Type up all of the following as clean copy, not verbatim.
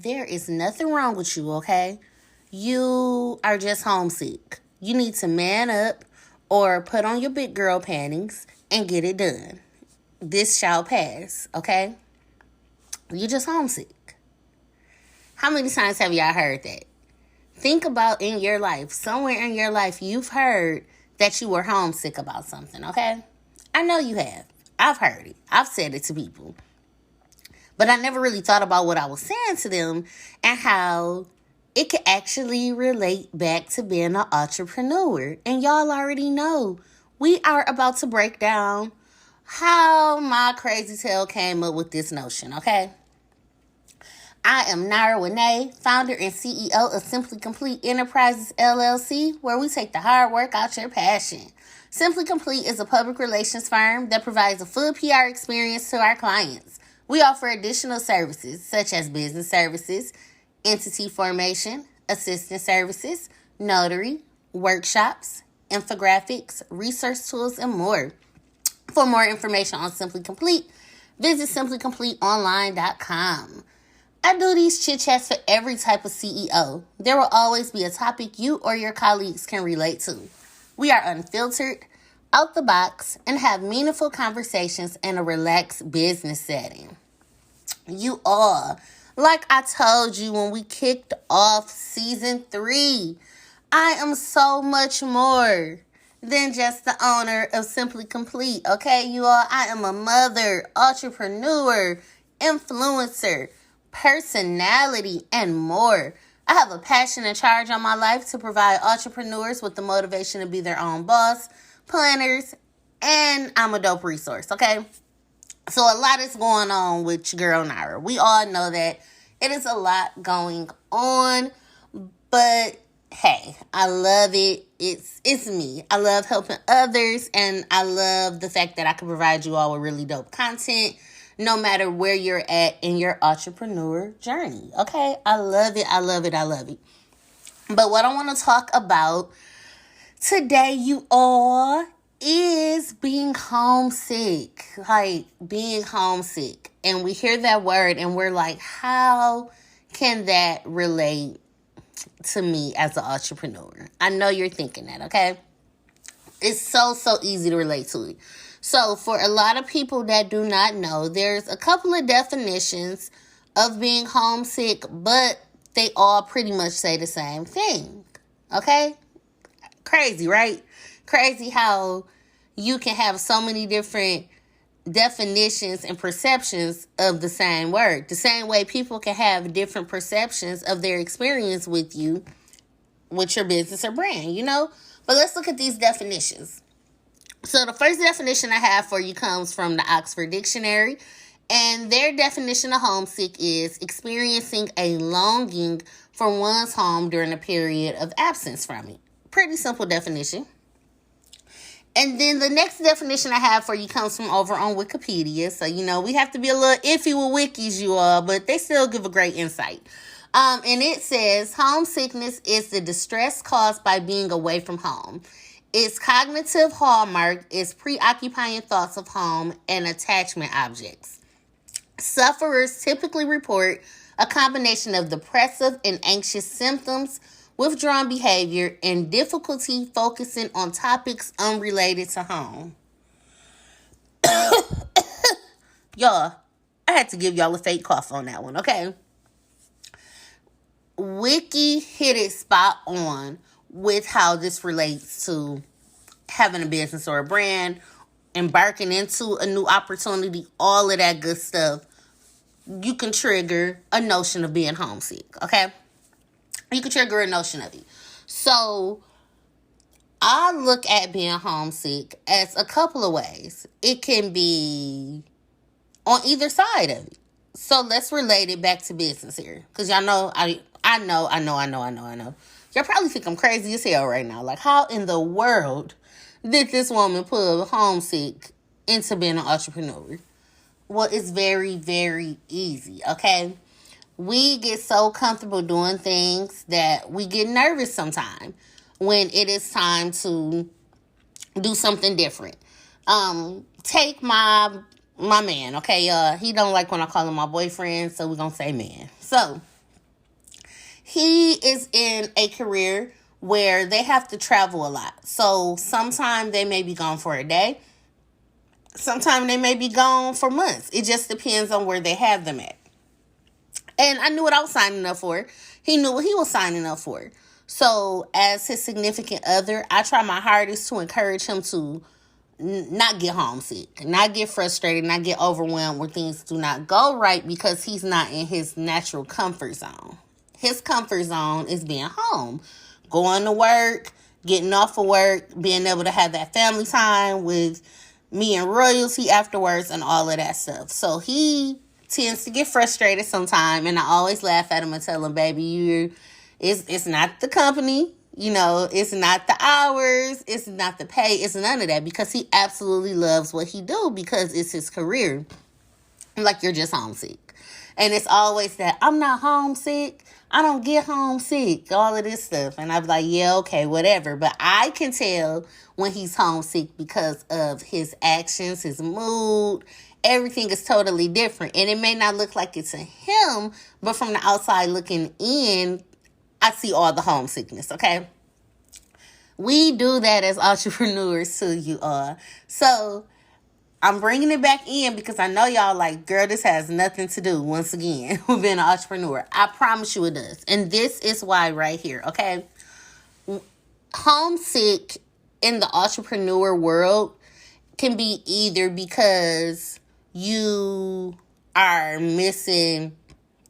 there is nothing wrong with you, okay? You are just homesick. You need to man up or put on your big girl panties and get it done. This shall pass, okay? You're just homesick. How many times have y'all heard that? Think about in your life, somewhere in your life, you've heard that you were homesick about something, okay? I know you have. I've heard it. I've said it to people. But I never really thought about what I was saying to them and how it could actually relate back to being an entrepreneur. And y'all already know, we are about to break down how my crazy tail came up with this notion, okay? I am Nara, founder and CEO of Simply Complete Enterprises, LLC, where we take the hard work out your passion. Simply Complete is a public relations firm that provides a full PR experience to our clients. We offer additional services such as business services, entity formation, assistant services, notary, workshops, infographics, research tools, and more. For more information on Simply Complete, visit simplycompleteonline.com. I do these chit chats for every type of CEO. There will always be a topic you or your colleagues can relate to. We are unfiltered, out the box, and have meaningful conversations in a relaxed business setting. You all, like I told you when we kicked off season 3, I am so much more than just the owner of Simply Complete. Okay, you all, I am a mother, entrepreneur, influencer, personality, and more. I have a passion and charge on my life to provide entrepreneurs with the motivation to be their own boss, planners, and I'm a dope resource, okay? So a lot is going on with your girl Nara. We all know that it is a lot going on, but hey, I love it. It's me. I love helping others, and I love the fact that I can provide you all with really dope content no matter where you're at in your entrepreneur journey. Okay? I love it. I love it. I love it. But what I want to talk about today, you all, is being homesick. Like, being homesick. And we hear that word and we're like, how can that relate to me as an entrepreneur? I know you're thinking that, okay? It's so easy to relate to it. So for a lot of people that do not know, there's a couple of definitions of being homesick, but they all pretty much say the same thing. Okay? Crazy, right? Crazy how you can have so many different definitions and perceptions of the same word. The same way people can have different perceptions of their experience with you, with your business or brand, you know? But let's look at these definitions. So the first definition I have for you comes from the Oxford Dictionary, and their definition of homesick is experiencing a longing for one's home during a period of absence from it. Pretty simple definition. And then the next definition I have for you comes from over on Wikipedia. So, you know, we have to be a little iffy with wikis, you all, but they still give a great insight. And it says, homesickness is the distress caused by being away from home. Its cognitive hallmark is preoccupying thoughts of home and attachment objects. Sufferers typically report a combination of depressive and anxious symptoms, withdrawn behavior, and difficulty focusing on topics unrelated to home. Y'all, I had to give y'all a fake cough on that one, okay? Wiki hit it spot on with how this relates to having a business or a brand, embarking into a new opportunity, all of that good stuff. You can trigger a notion of being homesick, okay? You can trigger a notion of it. So I look at being homesick as a couple of ways. It can be on either side of it. So let's relate it back to business here. Because y'all know, I know. Y'all probably think I'm crazy as hell right now. Like, how in the world did this woman put homesick into being an entrepreneur? Well, it's very, very easy, okay? We get so comfortable doing things that we get nervous sometimes when it is time to do something different. Take my man, okay? He don't like when I call him my boyfriend, so we're going to say man. So, he is in a career where they have to travel a lot. So sometimes they may be gone for a day. Sometimes they may be gone for months. It just depends on where they have them at. And I knew what I was signing up for. He knew what he was signing up for. So as his significant other, I try my hardest to encourage him to not get homesick, not get frustrated, not get overwhelmed when things do not go right, because he's not in his natural comfort zone. His comfort zone is being home, going to work, getting off of work, being able to have that family time with me and royalty afterwards and all of that stuff. So he tends to get frustrated sometimes, and I always laugh at him and tell him, baby, it's not the company, it's not the hours, it's not the pay, it's none of that, because he absolutely loves what he do, because it's his career. Like, you're just homesick. And it's always that, I'm not homesick, I don't get homesick, all of this stuff. And I'm like, yeah, okay, whatever. But I can tell when he's homesick because of his actions, his mood. Everything is totally different. And it may not look like it to him, but from the outside looking in, I see all the homesickness, okay? We do that as entrepreneurs too, you all. So I'm bringing it back in because I know y'all like, girl, this has nothing to do, once again, with being an entrepreneur. I promise you it does. And this is why right here, okay? Homesick in the entrepreneur world can be either because you are missing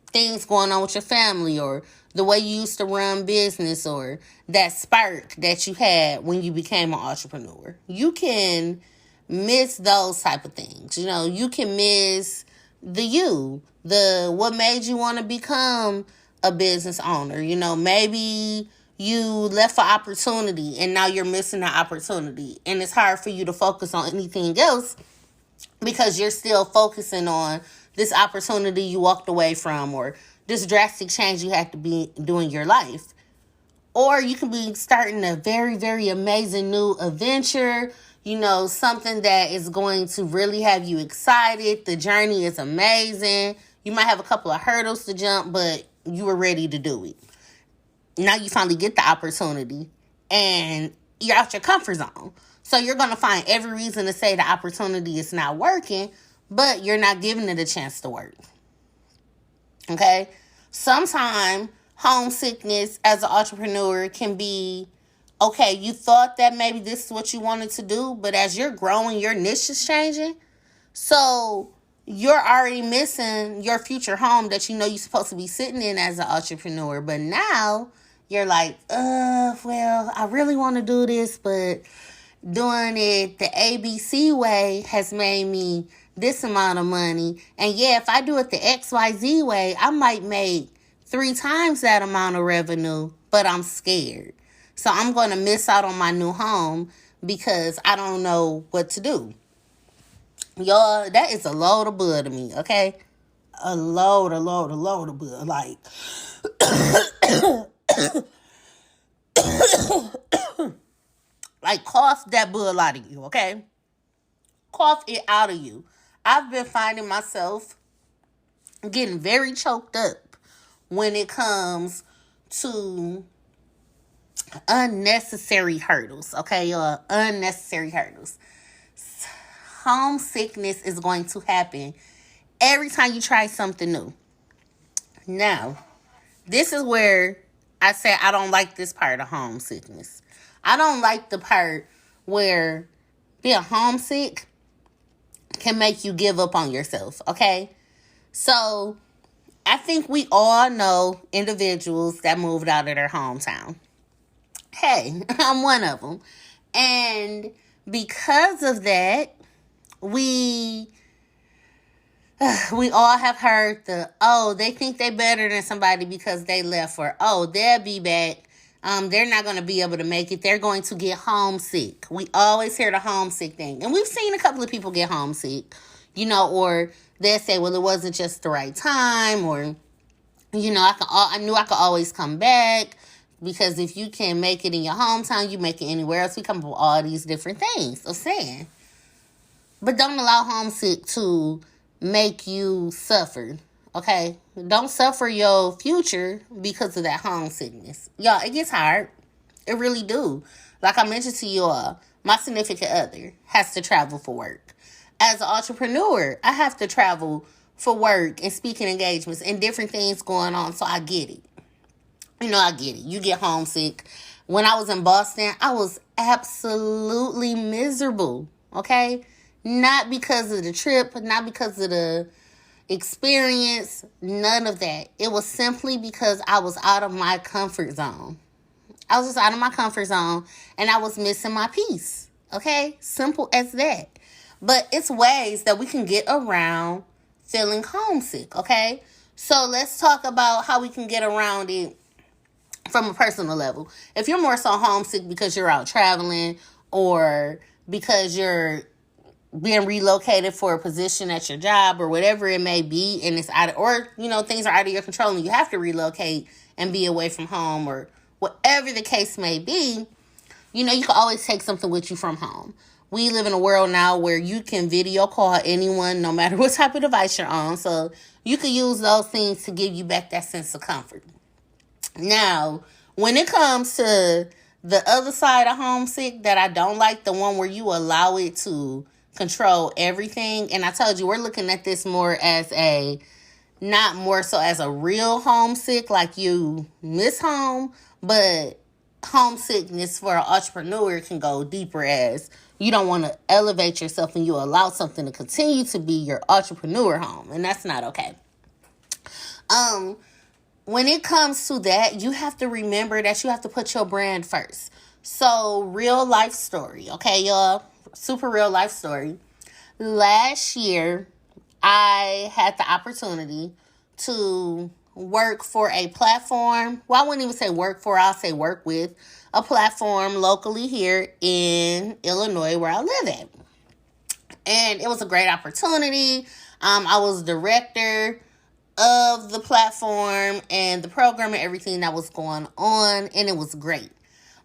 things going on with your family, or the way you used to run business, or that spark that you had when you became an entrepreneur. You can miss those type of things. You can miss what made you want to become a business owner. Maybe you left for opportunity and now you're missing the opportunity, and it's hard for you to focus on anything else because you're still focusing on this opportunity you walked away from, or this drastic change you had to be doing your life. Or you can be starting a very, very amazing new adventure, something that is going to really have you excited. The journey is amazing. You might have a couple of hurdles to jump, but you were ready to do it. Now you finally get the opportunity and you're out your comfort zone. So you're going to find every reason to say the opportunity is not working, but you're not giving it a chance to work. Okay? Sometimes homesickness as an entrepreneur can be, okay, you thought that maybe this is what you wanted to do, but as you're growing, your niche is changing. So you're already missing your future home that you're supposed to be sitting in as an entrepreneur. But now you're like, well, I really want to do this, but doing it the ABC way has made me this amount of money. And yeah, if I do it the XYZ way, I might make 3 times that amount of revenue, but I'm scared. So I'm going to miss out on my new home because I don't know what to do. Y'all, that is a load of bull to me, okay? A load of bull. Like, like, cough that bull out of you, okay? Cough it out of you. I've been finding myself getting very choked up when it comes to unnecessary hurdles, okay, y'all? Unnecessary hurdles. Homesickness is going to happen every time you try something new. Now, this is where I say I don't like this part of homesickness. I don't like the part where being homesick can make you give up on yourself, okay? So, I think we all know individuals that moved out of their hometown. Hey, I'm one of them. And because of that, we all have heard they think they're better than somebody because they left, or, they'll be back. They're not going to be able to make it. They're going to get homesick. We always hear the homesick thing. And we've seen a couple of people get homesick, or they'll say, well, it wasn't just the right time, or, I knew I could always come back, because if you can make it in your hometown, you make it anywhere else. We come up with all these different things of saying. But don't allow homesick to make you suffer, Okay? Don't suffer your future because of that homesickness. Y'all, it gets hard. It really do. Like I mentioned to you all, my significant other has to travel for work. As an entrepreneur, I have to travel for work and speaking engagements and different things going on. So I get it. I get it. You get homesick. When I was in Boston, I was absolutely miserable. Okay? Not because of the trip, not because of the experience, none of that. It was simply because I was out of my comfort zone. I was just out of my comfort zone and I was missing my peace. Okay? Simple as that. But it's ways that we can get around feeling homesick. Okay? So let's talk about how we can get around it from a personal level. If you're more so homesick because you're out traveling or because you're being relocated for a position at your job or whatever it may be, and it's things are out of your control and you have to relocate and be away from home or whatever the case may be, you can always take something with you from home. We live in a world now where you can video call anyone no matter what type of device you're on. So you can use those things to give you back that sense of comfort. Now, when it comes to the other side of homesick that I don't like, the one where you allow it to control everything. And I told you, we're looking at this more as not more so as a real homesick, like you miss home, but homesickness for an entrepreneur can go deeper as you don't want to elevate yourself and you allow something to continue to be your entrepreneur home. And that's not okay. When it comes to that, you have to remember that you have to put your brand first. So, real life story, okay, y'all? Super real life story. Last year, I had the opportunity to work for a platform. Well, I wouldn't even say work for, I'll say work with a platform locally here in Illinois where I live at. And it was a great opportunity. I was director of the platform and the program and everything that was going on, and it was great.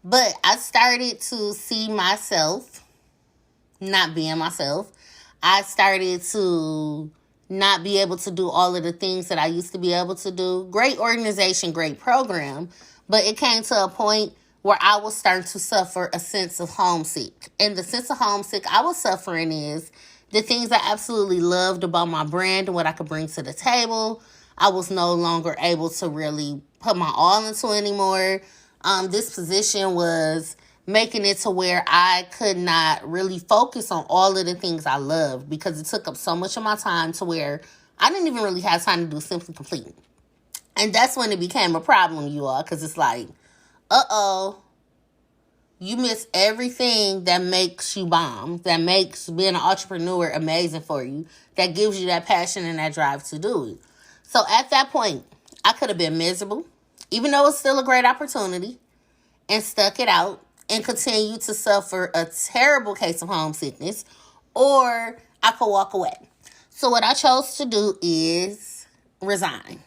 But I started to see myself not being myself. I started to not be able to do all of the things that I used to be able to do. Great organization, great program, but it came to a point where I was starting to suffer a sense of homesick. And the sense of homesick I was suffering is the things I absolutely loved about my brand and what I could bring to the table, I was no longer able to really put my all into anymore. This position was making it to where I could not really focus on all of the things I loved because it took up so much of my time to where I didn't even really have time to do Simply Complete. And that's when it became a problem, you all, because it's like, you miss everything that makes you bomb, that makes being an entrepreneur amazing for you, that gives you that passion and that drive to do it. So at that point, I could have been miserable, even though it's still a great opportunity, and stuck it out and continue to suffer a terrible case of homesickness, or I could walk away. So what I chose to do is resign.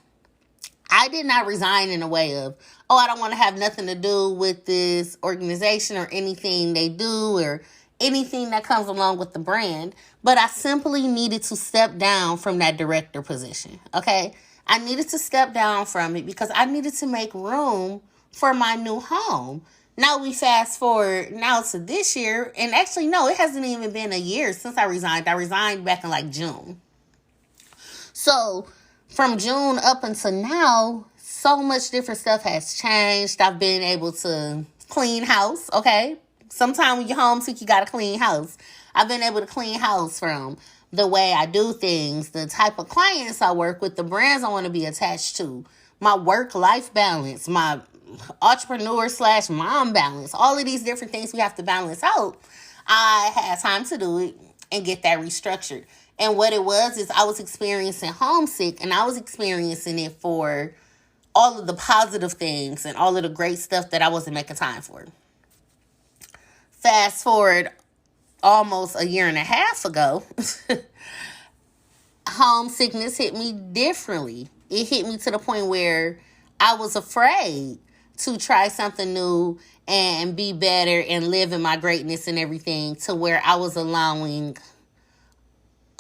I did not resign in a way of, I don't want to have nothing to do with this organization or anything they do or anything that comes along with the brand. But I simply needed to step down from that director position, okay? I needed to step down from it because I needed to make room for my new home. Now we fast forward now to this year. And actually, no, it hasn't even been a year since I resigned. I resigned back in June. So from June up until now, so much different stuff has changed. I've been able to clean house, okay? Sometimes when you're homesick, you got to clean house. I've been able to clean house from the way I do things, the type of clients I work with, the brands I want to be attached to, my work-life balance, my entrepreneur/mom balance, all of these different things we have to balance out. I had time to do it and get that restructured. And what it was is I was experiencing homesick, and I was experiencing it for all of the positive things and all of the great stuff that I wasn't making time for. Fast forward almost a year and a half ago, homesickness hit me differently. It hit me to the point where I was afraid to try something new and be better and live in my greatness and everything, to where I was allowing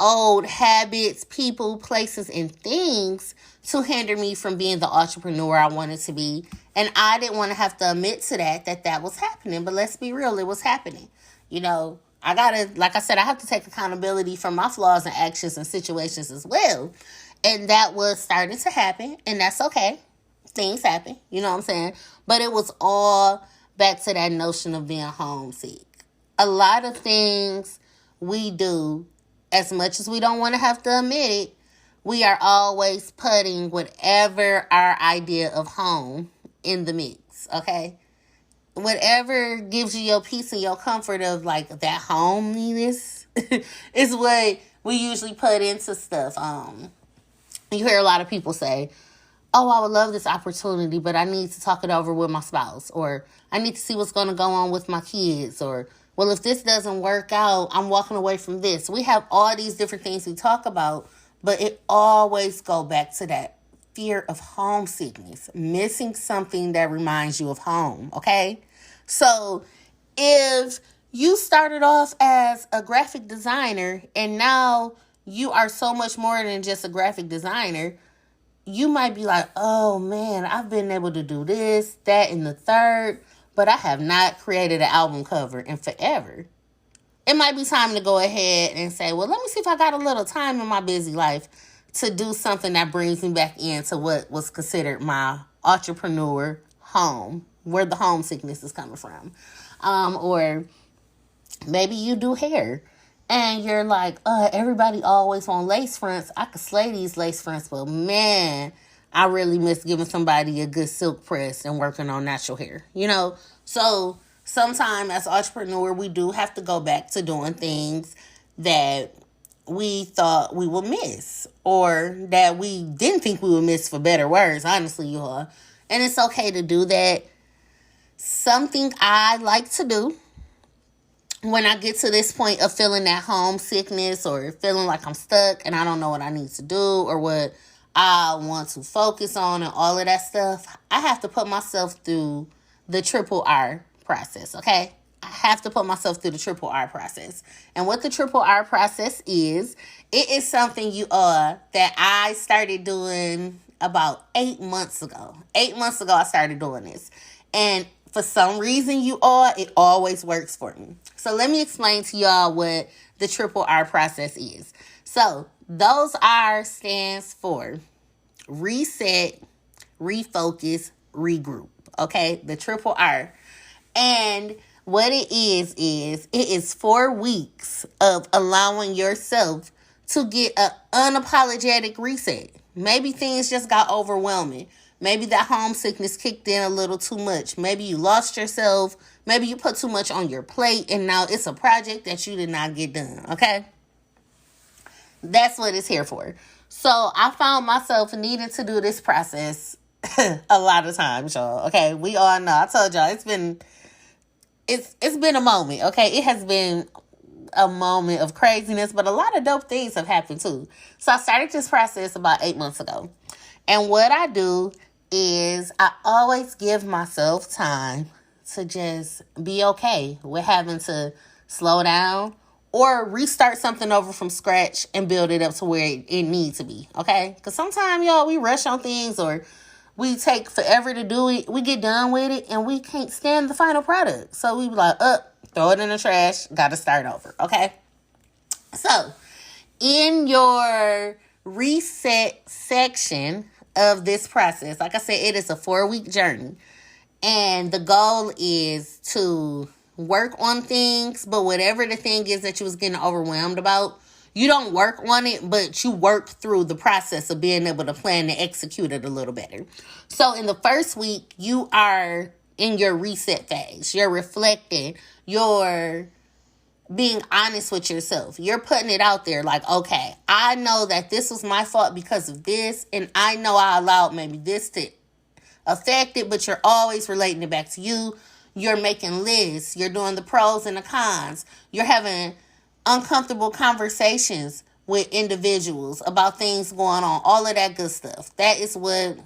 old habits, people, places, and things to hinder me from being the entrepreneur I wanted to be. And I didn't want to have to admit to that was happening. But let's be real, it was happening. I gotta, like I said, I have to take accountability for my flaws and actions and situations as well. And that was starting to happen, and that's okay. Things happen, you know what I'm saying? But it was all back to that notion of being homesick. A lot of things we do, as much as we don't want to have to admit it, we are always putting whatever our idea of home in the mix, okay? Whatever gives you your peace and your comfort of like that homeliness is what we usually put into stuff. You hear a lot of people say, oh, I would love this opportunity, but I need to talk it over with my spouse, or I need to see what's going to go on with my kids, or, well, if this doesn't work out, I'm walking away from this. We have all these different things we talk about, but it always go back to that fear of homesickness, missing something that reminds you of home, okay? So if you started off as a graphic designer and now you are so much more than just a graphic designer, you might be like, oh man, I've been able to do this, that, and the third, but I have not created an album cover in forever. It might be time to go ahead and say, well, let me see if I got a little time in my busy life to do something that brings me back into what was considered my entrepreneur home, where the homesickness is coming from. Or maybe you do hair and you're like, everybody always want lace fronts. I could slay these lace fronts, but man, I really miss giving somebody a good silk press and working on natural hair, So sometimes as entrepreneur, we do have to go back to doing things that we thought we would miss, or that we didn't think we would miss, for better words, honestly, you all. And it's okay to do that. Something I like to do when I get to this point of feeling that homesickness or feeling like I'm stuck and I don't know what I need to do or what I want to focus on and all of that stuff, I have to put myself through the triple R process, okay? I have to put myself through the triple R process. And what the triple R process is, it is something that I started doing about 8 months ago. 8 months ago, I started doing this. And for some reason, it always works for me. So let me explain to y'all what the triple R process is. So those R stands for reset, refocus, regroup. Okay, the triple R. And what it is 4 weeks of allowing yourself to get an unapologetic reset. Maybe things just got overwhelming. Maybe that homesickness kicked in a little too much. Maybe you lost yourself. Maybe you put too much on your plate and now it's a project that you did not get done, okay? That's what it's here for. So I found myself needing to do this process a lot of times, y'all, okay? We all know. I told y'all, it's been a moment, okay? It has been a moment of craziness, but a lot of dope things have happened too. So I started this process about 8 months ago. And what I do is I always give myself time to just be okay with having to slow down or restart something over from scratch and build it up to where it needs to be, okay? Because sometimes, y'all, we rush on things or we take forever to do it. We get done with it and we can't stand the final product. So we be like, throw it in the trash, got to start over, okay? So in your reset section of this process, like I said, it is a 4-week journey. And the goal is to work on things, but whatever the thing is that you was getting overwhelmed about, you don't work on it, but you work through the process of being able to plan and execute it a little better. So in the first week, you are in your reset phase. You're reflecting. You're being honest with yourself. You're putting it out there like, okay, I know that this was my fault because of this, and I know I allowed maybe this to affect it, but you're always relating it back to you. You're making lists. You're doing the pros and the cons. You're having uncomfortable conversations with individuals about things going on, all of that good stuff. That is what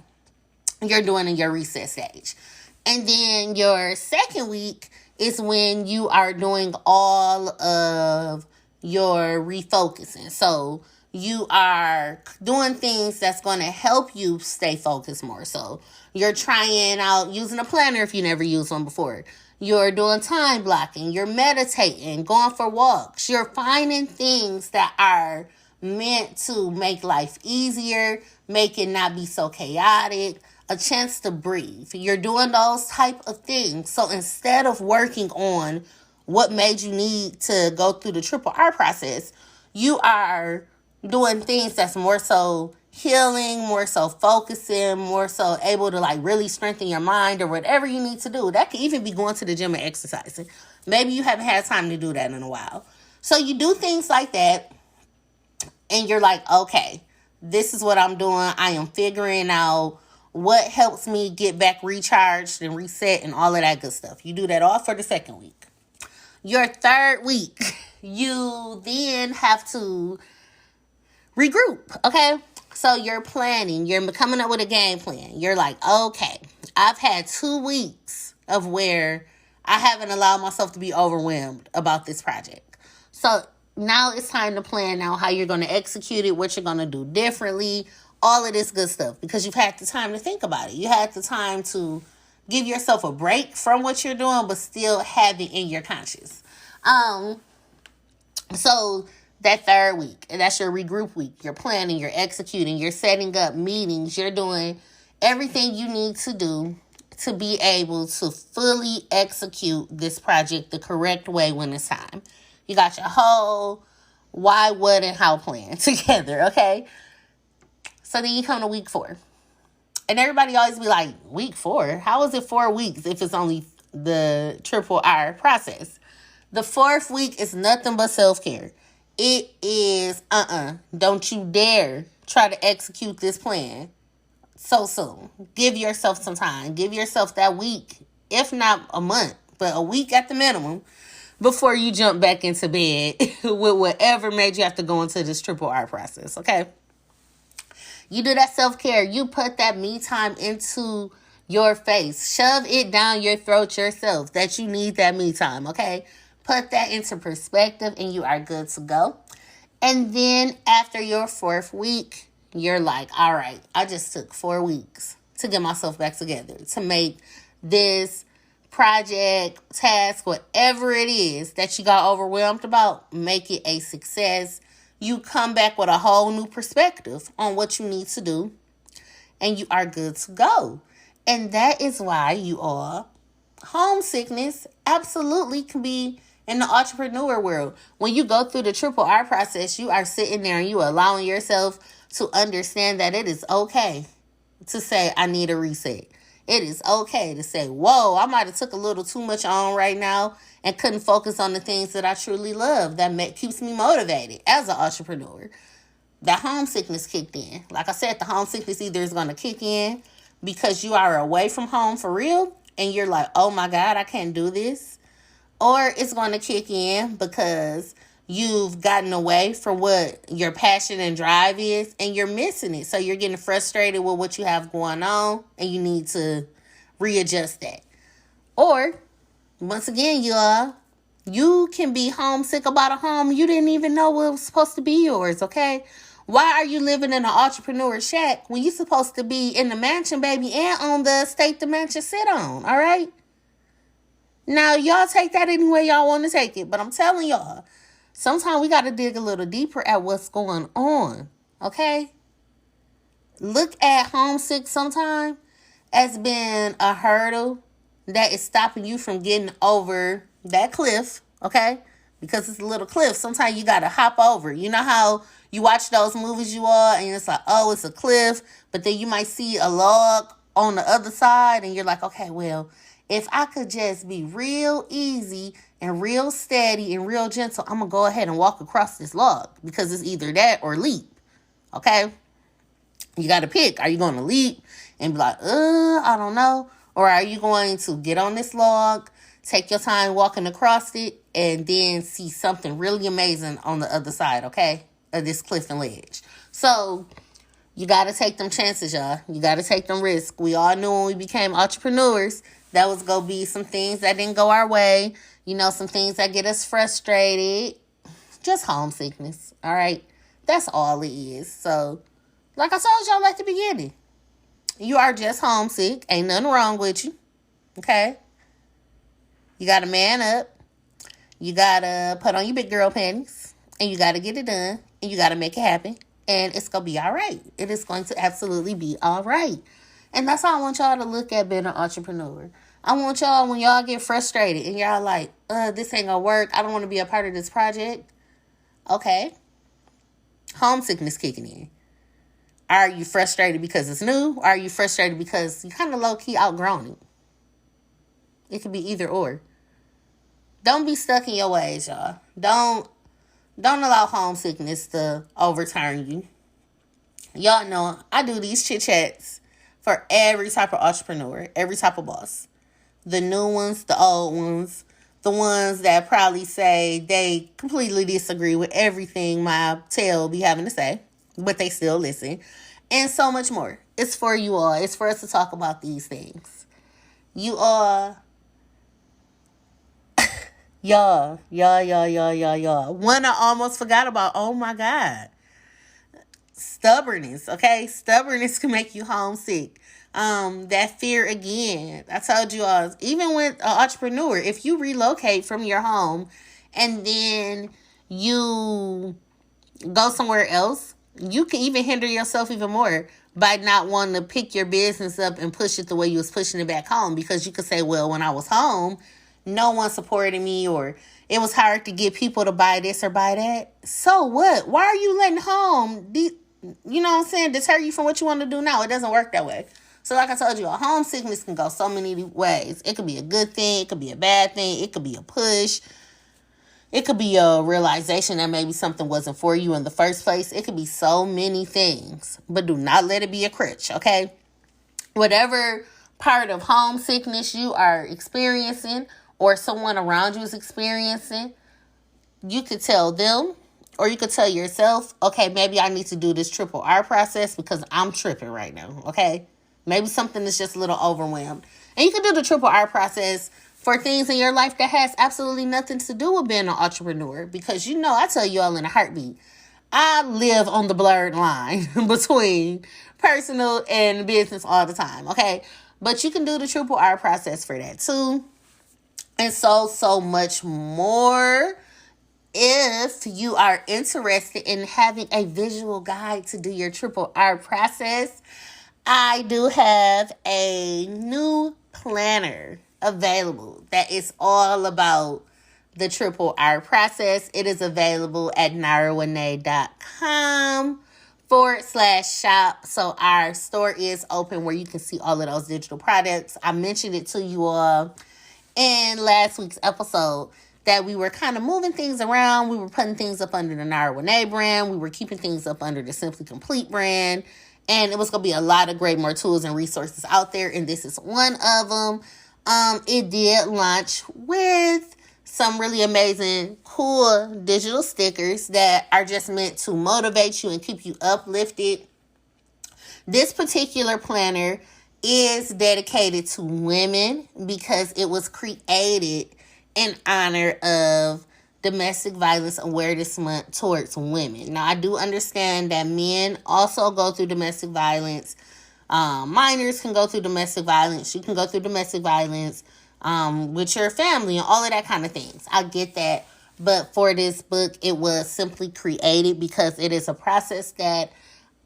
you're doing in your reset stage. And then your second week is when you are doing all of you're refocusing. So you are doing things that's going to help you stay focused more. So you're trying out using a planner if you never used one before. You're doing time blocking. You're meditating, going for walks. You're finding things that are meant to make life easier, make it not be so chaotic, a chance to breathe. You're doing those type of things. So instead of working on what made you need to go through the triple R process, you are doing things that's more so healing, more so focusing, more so able to like really strengthen your mind or whatever you need to do. That could even be going to the gym and exercising. Maybe you haven't had time to do that in a while. So you do things like that and you're like, okay, this is what I'm doing. I am figuring out what helps me get back recharged and reset and all of that good stuff. You do that all for the second week. Your third week, you then have to regroup, okay? So you're planning, you're coming up with a game plan. You're like, okay, I've had 2 weeks of where I haven't allowed myself to be overwhelmed about this project. So now it's time to plan out how you're going to execute it, what you're going to do differently, all of this good stuff, because you've had the time to think about it. You had the time to give yourself a break from what you're doing, but still have it in your conscious. So that third week, and that's your regroup week. You're planning, you're executing, you're setting up meetings, you're doing everything you need to do to be able to fully execute this project the correct way when it's time. You got your whole why, what, and how plan together, okay? So then you come to week 4. And everybody always be like, week 4? How is it 4 weeks if it's only the triple R process? The 4th week is nothing but self-care. It is, don't you dare try to execute this plan so soon. Give yourself some time. Give yourself that week, if not a month, but a week at the minimum, before you jump back into bed with whatever made you have to go into this triple R process, okay? You do that self-care. You put that me time into your face. Shove it down your throat yourself that you need that me time, okay? Put that into perspective and you are good to go. And then after your 4th week, you're like, all right, I just took 4 weeks to get myself back together, to make this project, task, whatever it is that you got overwhelmed about, make it a success. You come back with a whole new perspective on what you need to do, and you are good to go. And that is why you all, homesickness absolutely can be in the entrepreneur world. When you go through the triple R process, you are sitting there and you are allowing yourself to understand that it is okay to say, I need a reset. It is okay to say, whoa, I might have took a little too much on right now and couldn't focus on the things that I truly love that keeps me motivated as an entrepreneur. That homesickness kicked in. Like I said, the homesickness either is going to kick in because you are away from home for real and you're like, oh my God, I can't do this. Or it's going to kick in because you've gotten away from what your passion and drive is and you're missing it. So you're getting frustrated with what you have going on and you need to readjust that. Or, once again, you can be homesick about a home you didn't even know was supposed to be yours, okay? Why are you living in an entrepreneur shack when you're supposed to be in the mansion, baby, and on the estate the mansion sit on, all right? Now, y'all take that any way y'all want to take it, but I'm telling y'all, sometimes we got to dig a little deeper at what's going on, okay? Look at homesick sometimes as being a hurdle that is stopping you from getting over that cliff, okay? Because it's a little cliff. Sometimes you got to hop over. You know how you watch those movies you are and it's like, oh, it's a cliff, but then you might see a log on the other side and you're like, okay, well, if I could just be real easy and real steady and real gentle, I'm going to go ahead and walk across this log because it's either that or leap, okay? You got to pick. Are you going to leap and be like, I don't know? Or are you going to get on this log, take your time walking across it, and then see something really amazing on the other side, okay, of this cliff and ledge? So you got to take them chances, y'all. You got to take them risks. We all knew when we became entrepreneurs that was going to be some things that didn't go our way. You know, some things that get us frustrated, just homesickness, all right? That's all it is. So, like I told y'all at the beginning, you are just homesick. Ain't nothing wrong with you, okay? You got to man up. You got to put on your big girl panties. And you got to get it done. And you got to make it happen. And it's going to be all right. It is going to absolutely be all right. And that's how I want y'all to look at being an entrepreneur. I want y'all, when y'all get frustrated and y'all like, this ain't going to work. I don't want to be a part of this project. Okay. Homesickness kicking in. Are you frustrated because it's new? Or are you frustrated because you kind of low-key outgrown it? It could be either or. Don't be stuck in your ways, y'all. Don't allow homesickness to overturn you. Y'all know I do these chit chats for every type of entrepreneur, every type of boss. The new ones, the old ones, the ones that probably say they completely disagree with everything my tail be having to say, but they still listen, and so much more. It's for you all. It's for us to talk about these things. You all, y'all. One I almost forgot about. Oh my God. Stubbornness, okay? Stubbornness can make you homesick. That fear again. I told you all, even with an entrepreneur, if you relocate from your home and then you go somewhere else, you can even hinder yourself even more by not wanting to pick your business up and push it the way you was pushing it back home. Because you could say, well, when I was home, no one supported me, or it was hard to get people to buy this or buy that. So what? Why are you letting home, you know what I'm saying, deter you from what you want to do now? It doesn't work that way. So like I told you, a homesickness can go so many ways. It could be a good thing. It could be a bad thing. It could be a push. It could be a realization that maybe something wasn't for you in the first place. It could be so many things. But do not let it be a crutch, okay? Whatever part of homesickness you are experiencing or someone around you is experiencing, you could tell them, or you could tell yourself, okay, maybe I need to do this triple R process because I'm tripping right now, okay? Maybe something is just a little overwhelmed. And you can do the triple R process for things in your life that has absolutely nothing to do with being an entrepreneur. Because, you know, I tell you all in a heartbeat, I live on the blurred line between personal and business all the time, okay? But you can do the triple R process for that too. And so much more. If you are interested in having a visual guide to do your triple R process, I do have a new planner available that is all about the triple R process. It is available at narawene.com/shop. So our store is open where you can see all of those digital products. I mentioned it to you all in last week's episode that we were kind of moving things around. We were putting things up under the Nara brand. We were keeping things up under the Simply Complete brand. And it was going to be a lot of great more tools and resources out there. And this is one of them. It did launch with some really amazing, cool digital stickers that are just meant to motivate you and keep you uplifted. This particular planner is dedicated to women because it was created in honor of Domestic Violence Awareness Month towards women. Now, I do understand that men also go through domestic violence. Minors can go through domestic violence. You can go through domestic violence with your family and all of that kind of things. I get that. But for this book, it was simply created because it is a process that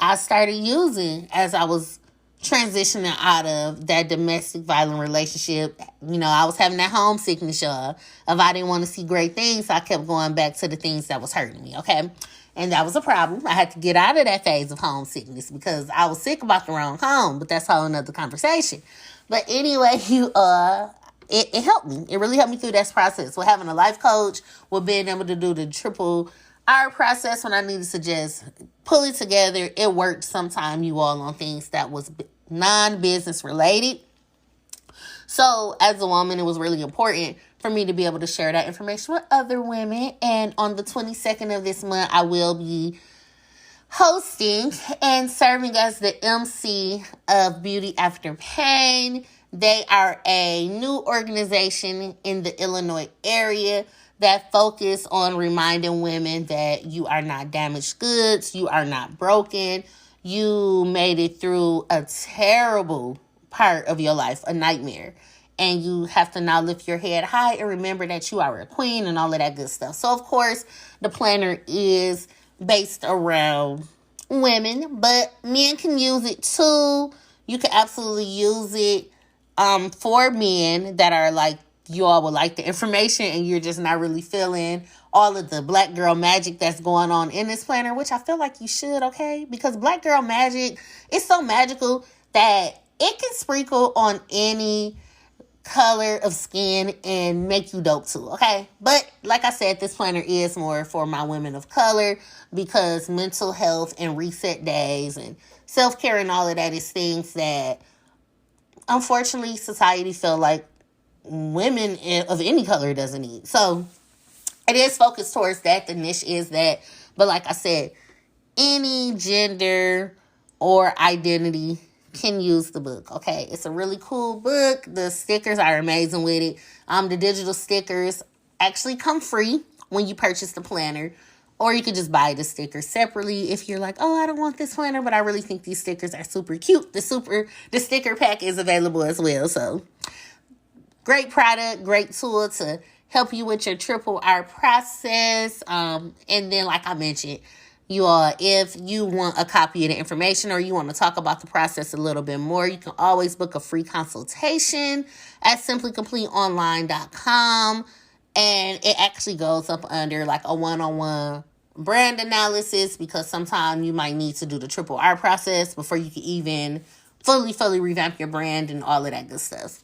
I started using as I was transitioning out of that domestic violent relationship. You know, I was having that homesickness, y'all, of I didn't want to see great things, so I kept going back to the things that was hurting me, okay? And that was a problem. I had to get out of that phase of homesickness because I was sick about the wrong home, but that's a whole nother conversation. But anyway, it helped me. It really helped me through that process. With having a life coach, with being able to do the triple R process when I needed to just pull it together. It worked sometime, you all, on things that was non-business related. So as a woman, it was really important for me to be able to share that information with other women. And on the 22nd of this month, I will be hosting and serving as the MC of Beauty After Pain. They are a new organization in the Illinois area that focus on reminding women that you are not damaged goods, you are not broken, you made it through a terrible part of your life, a nightmare. And you have to now lift your head high and remember that you are a queen and all of that good stuff. So, of course, the planner is based around women, but men can use it too. You can absolutely use it for men that are like, you all would like the information and you're just not really feeling all of the black girl magic that's going on in this planner, which I feel like you should, okay? Because black girl magic is so magical that it can sprinkle on any color of skin and make you dope too, okay? But like I said, this planner is more for my women of color because mental health and reset days and self-care and all of that is things that unfortunately society feel like women of any color doesn't need. So it is focused towards that. The niche is that. But like I said, any gender or identity can use the book, okay? It's a really cool book. The stickers are amazing with it. The digital stickers actually come free when you purchase the planner, or you could just buy the stickers separately if you're like, oh, I don't want this planner, but I really think these stickers are super cute. The sticker pack is available as well. So great product, great tool to help you with your triple R process. And then, like I mentioned, you all, if you want a copy of the information or you want to talk about the process a little bit more, you can always book a free consultation at simplycompleteonline.com. And it actually goes up under like a one-on-one brand analysis because sometimes you might need to do the triple R process before you can even fully revamp your brand and all of that good stuff.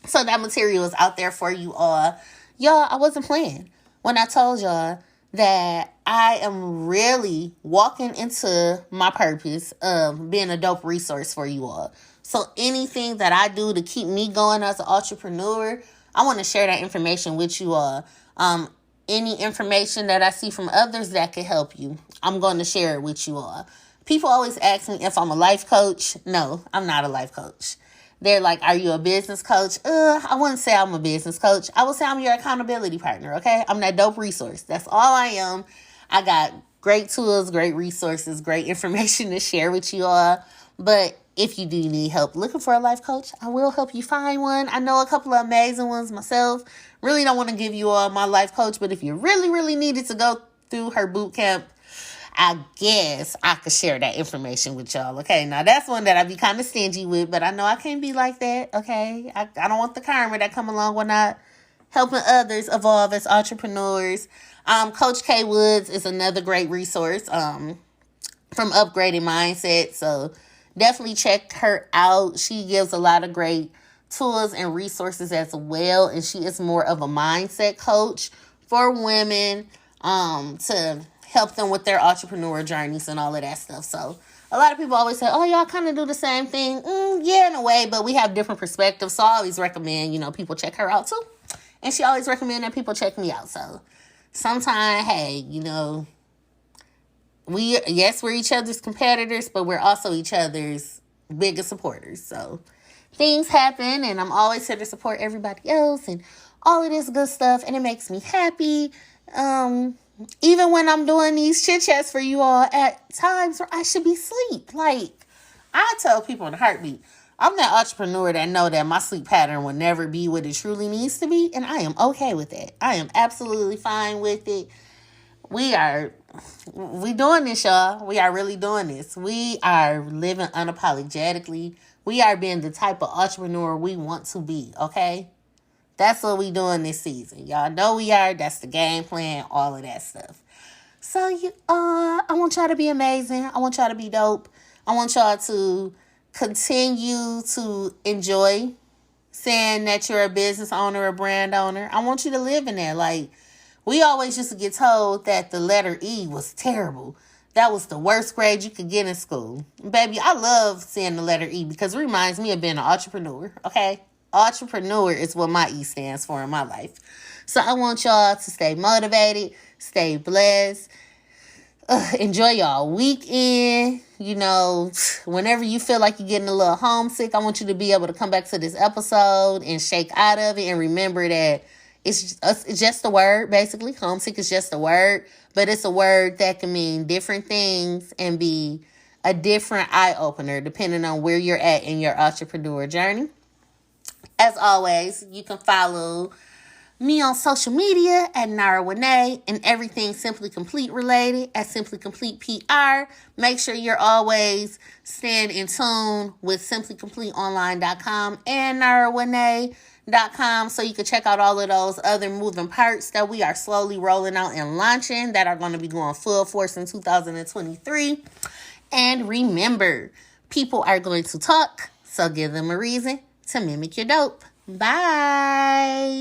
So that material is out there for you all. Y'all, I wasn't playing when I told y'all that I am really walking into my purpose of being a dope resource for you all. So anything that I do to keep me going as an entrepreneur, I want to share that information with you all. Any information that I see from others that could help you, I'm going to share it with you all. People always ask me if I'm a life coach. No, I'm not a life coach. They're like, are you a business coach? I wouldn't say I'm a business coach. I would say I'm your accountability partner, okay? I'm that dope resource. That's all I am. I got great tools, great resources, great information to share with you all. But if you do need help looking for a life coach, I will help you find one. I know a couple of amazing ones myself. Really don't want to give you all my life coach, but if you really needed to go through her boot camp, I guess I could share that information with y'all, okay? Now, that's one that I be kind of stingy with, but I know I can't be like that, okay? I don't want the karma that come along with not helping others evolve as entrepreneurs. Coach K Woods is another great resource from Upgrading Mindset, so definitely check her out. She gives a lot of great tools and resources as well, and she is more of a mindset coach for women to help them with their entrepreneur journeys and all of that stuff. So a lot of people always say, oh, y'all kind of do the same thing. Yeah, in a way, but we have different perspectives. So I always recommend, people check her out too. And she always recommend that people check me out. So sometimes, hey, we're each other's competitors, but we're also each other's biggest supporters. So things happen, and I'm always here to support everybody else and all of this good stuff, and it makes me happy. Even when I'm doing these chit chats for you all at times where I should be asleep. Like, I tell people in a heartbeat, I'm that entrepreneur that know that my sleep pattern will never be what it truly needs to be, and I am okay with that. I am absolutely fine with it. We doing this, y'all. We are really doing this. We are living unapologetically. We are being the type of entrepreneur we want to be, okay? That's what we doing this season. Y'all know we are. That's the game plan, all of that stuff. So, I want y'all to be amazing. I want y'all to be dope. I want y'all to continue to enjoy saying that you're a business owner, a brand owner. I want you to live in there. Like, we always used to get told that the letter E was terrible. That was the worst grade you could get in school. Baby, I love saying the letter E because it reminds me of being an entrepreneur, okay? Entrepreneur is what my E stands for in my life. So I want y'all to stay motivated, stay blessed, enjoy y'all weekend. Whenever you feel like you're getting a little homesick, I want you to be able to come back to this episode and shake out of it and remember that It's just a word, basically. Homesick is just a word, but it's a word that can mean different things and be a different eye opener depending on where you're at in your entrepreneur journey. As always, you can follow me on social media at Nara and everything Simply Complete related at Simply Complete PR. Make sure you're always staying in tune with simplycompleteonline.com and NaraWene.com so you can check out all of those other moving parts that we are slowly rolling out and launching that are going to be going full force in 2023. And remember, people are going to talk, so give them a reason to mimic your dope. Bye.